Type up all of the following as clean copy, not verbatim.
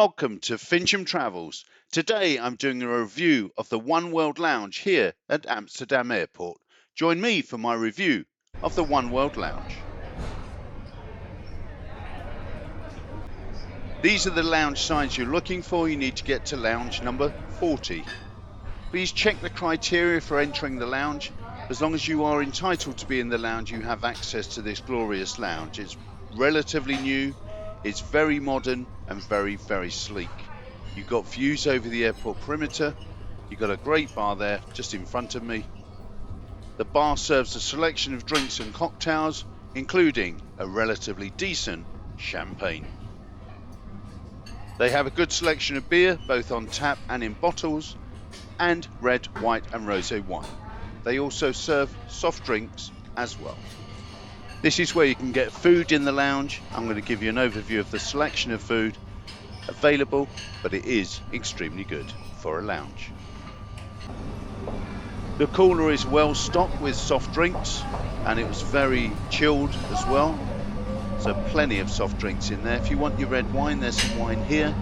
Welcome to Fincham Travels. Today I'm doing a review of the Oneworld Lounge here at Amsterdam Airport. Join me for my review of the Oneworld Lounge. These are the lounge signs you're looking for. You need to get to lounge number 40. Please check the criteria for entering the lounge. As long as you are entitled to be in the lounge, you have access to this glorious lounge. It's relatively new, it's very modern and very, very sleek. You've got views over the airport perimeter. You've got a great bar there just in front of me. The bar serves a selection of drinks and cocktails, including a relatively decent champagne. They have a good selection of beer, both on tap and in bottles, and red, white and rosé wine. They also serve soft drinks as well. This is where you can get food in the lounge. I'm going to give you an overview of the selection of food available, but it is extremely good for a lounge. The cooler is well stocked with soft drinks, and it was very chilled as well. So plenty of soft drinks in there. If you want your red wine, there's some wine here.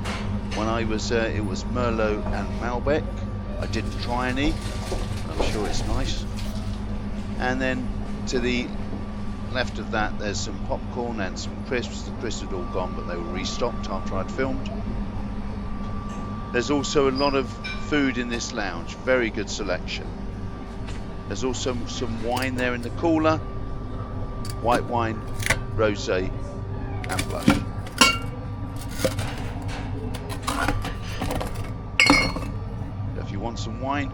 When I was there, it was Merlot and Malbec. I didn't try any. I'm sure it's nice. And then to the left of that, there's some popcorn and some crisps. The crisps had all gone, but they were restocked after I'd filmed. There's also a lot of food in this lounge. Very good selection. There's also some wine there in the cooler. White wine, rosé and blush. If you want some wine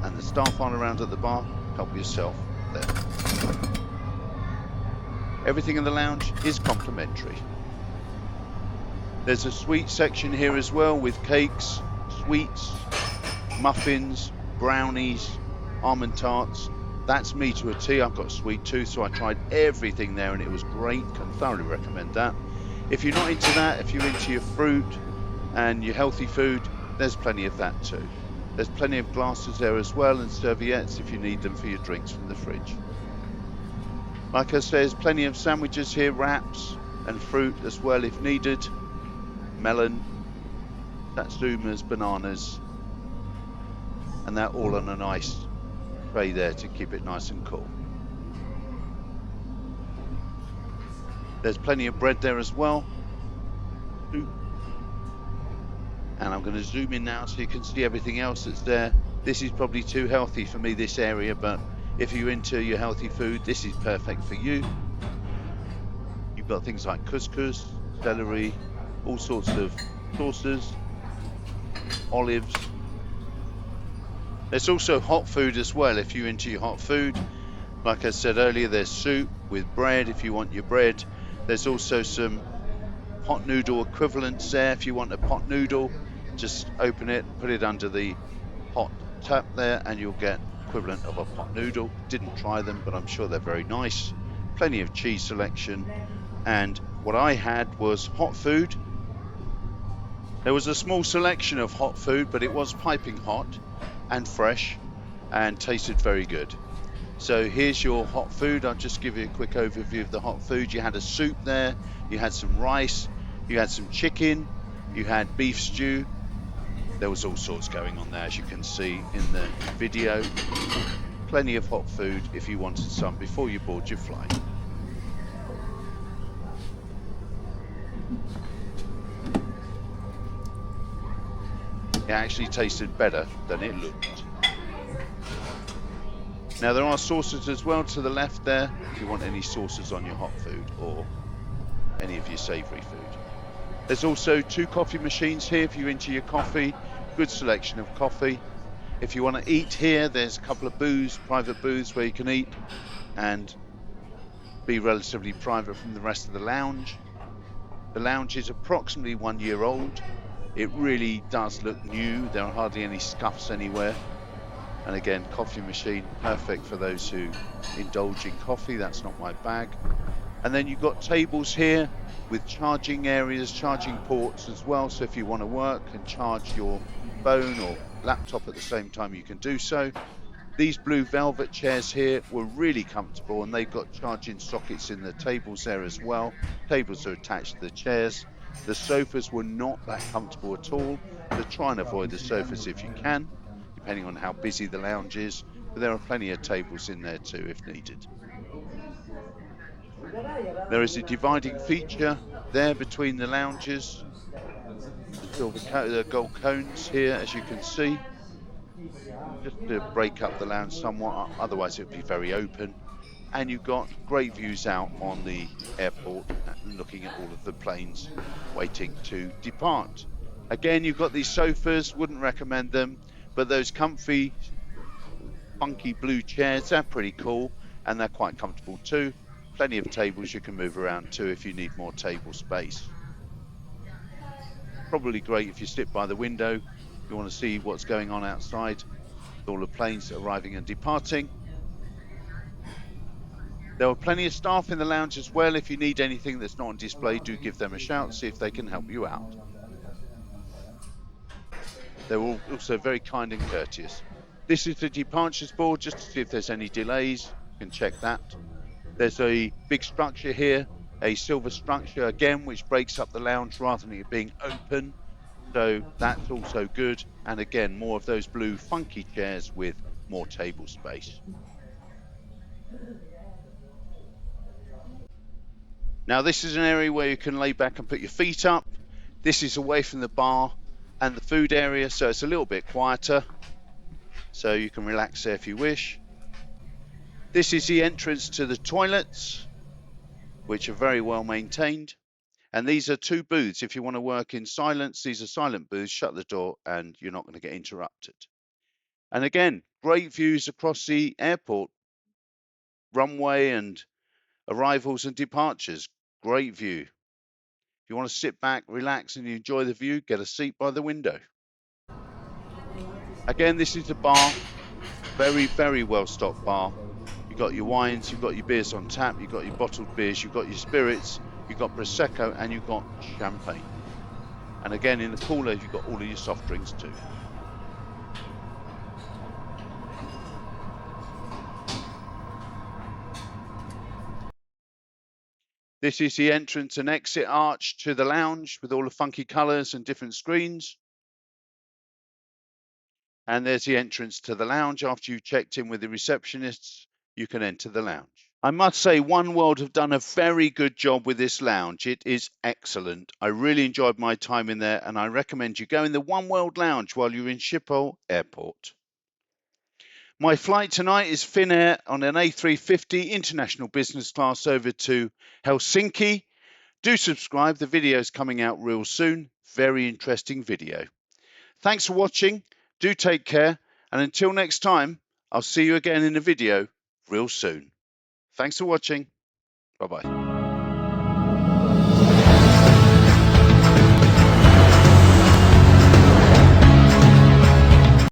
and the staff aren't around at the bar, help yourself there. Everything in the lounge is complimentary. There's a sweet section here as well with cakes, sweets, muffins, brownies, almond tarts. That's me to a T. I've got a sweet tooth, so I tried everything there and it was great. Can thoroughly recommend that. If you're not into that, if you're into your fruit and your healthy food, there's plenty of that too. There's plenty of glasses there as well and serviettes if you need them for your drinks from the fridge. Like I say, there's plenty of sandwiches here, wraps and fruit as well if needed. Melon, satsumas, bananas, and they're all on a nice tray there to keep it nice and cool. There's plenty of bread there as well. And I'm going to zoom in now so you can see everything else that's there. This is probably too healthy for me, this area, but if you're into your healthy food, this is perfect for you. You've got things like couscous, celery, all sorts of sauces, olives. There's also hot food as well if you're into your hot food. Like I said earlier, there's soup with bread if you want your bread. There's also some hot noodle equivalents there. If you want a pot noodle, just open it, put it under the hot tap there and you'll get equivalent of a pot noodle. Didn't try them, but I'm sure they're very nice. Plenty of cheese selection, and what I had was hot food. There was a small selection of hot food, but it was piping hot and fresh and tasted very good. So here's your hot food. I'll just give you a quick overview of the hot food. You had a soup there, you had some rice, you had some chicken, you had beef stew. There was all sorts going on there, as you can see in the video. Plenty of hot food if you wanted some before you board your flight. It actually tasted better than it looked. Now there are sauces as well to the left there, if you want any sauces on your hot food or any of your savoury food. There's also 2 coffee machines here if you're into your coffee. Good selection of coffee. If you want to eat here, there's a couple of private booths where you can eat and be relatively private from the rest of the lounge. The lounge is approximately 1 year old. It really does look new. There are hardly any scuffs anywhere. And again, coffee machine, perfect for those who indulge in coffee. That's not my bag. And then you've got tables here with charging areas, charging ports as well. So if you want to work and charge your phone or laptop at the same time, you can do so. These blue velvet chairs here were really comfortable, and they've got charging sockets in the tables there as well. Tables are attached to the chairs. The sofas were not that comfortable at all, so try and avoid the sofas if you can, depending on how busy the lounge is, but there are plenty of tables in there too if needed. There is a dividing feature there between the lounges, the gold cones here, as you can see, just to break up the lounge somewhat, otherwise it would be very open. And you've got great views out on the airport, looking at all of the planes waiting to depart. Again, you've got these sofas, wouldn't recommend them, but those comfy, funky blue chairs, they're pretty cool, and they're quite comfortable too. Plenty of tables you can move around too if you need more table space. Probably great if you sit by the window, you want to see what's going on outside, with all the planes arriving and departing. There were plenty of staff in the lounge as well. If you need anything that's not on display, do give them a shout, see if they can help you out. They were also very kind and courteous. This is the departures board, just to see if there's any delays. You can check that. There's a big structure here, a silver structure again, which breaks up the lounge rather than it being open. So that's also good. And again, more of those blue funky chairs with more table space. Now, this is an area where you can lay back and put your feet up. This is away from the bar and the food area, so it's a little bit quieter. So you can relax there if you wish. This is the entrance to the toilets, which are very well maintained. And these are two booths. If you want to work in silence, these are silent booths. Shut the door and you're not going to get interrupted. And again, great views across the airport, runway and arrivals and departures. Great view. If you want to sit back, relax, and you enjoy the view, get a seat by the window. Again, this is the bar. Very, very well-stocked bar. You've got your wines, you've got your beers on tap, you've got your bottled beers, you've got your spirits, you've got Prosecco, and you've got champagne. And again, in the cooler, you've got all of your soft drinks too. This is the entrance and exit arch to the lounge with all the funky colours and different screens. And there's the entrance to the lounge. After you've checked in with the receptionists, you can enter the lounge. I must say, Oneworld have done a very good job with this lounge. It is excellent. I really enjoyed my time in there, and I recommend you go in the Oneworld lounge while you're in Schiphol Airport. My flight tonight is Finnair on an A350 international business class over to Helsinki. Do subscribe. The video is coming out real soon. Very interesting video. Thanks for watching. Do take care. And until next time, I'll see you again in a video real soon. Thanks for watching. Bye-bye.